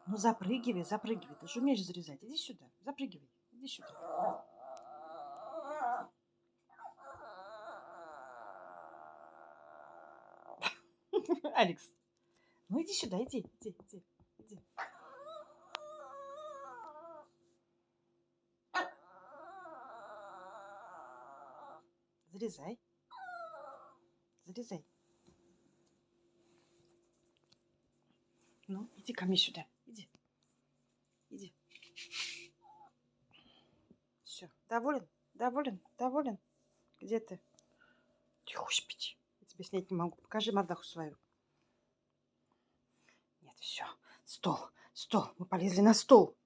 Ну, запрыгивай, запрыгивай. Ты же умеешь зарезать. Иди сюда. Запрыгивай. Иди сюда. Алекс, ну иди сюда, иди. Зарезай. Зарезай. Ну, иди ко мне сюда. Иди. Иди. Все. Доволен? Доволен? Доволен? Где ты? Тихо, спите. Я тебя снять не могу. Покажи мордаху свою. Нет, все. Стол. Мы полезли на стол.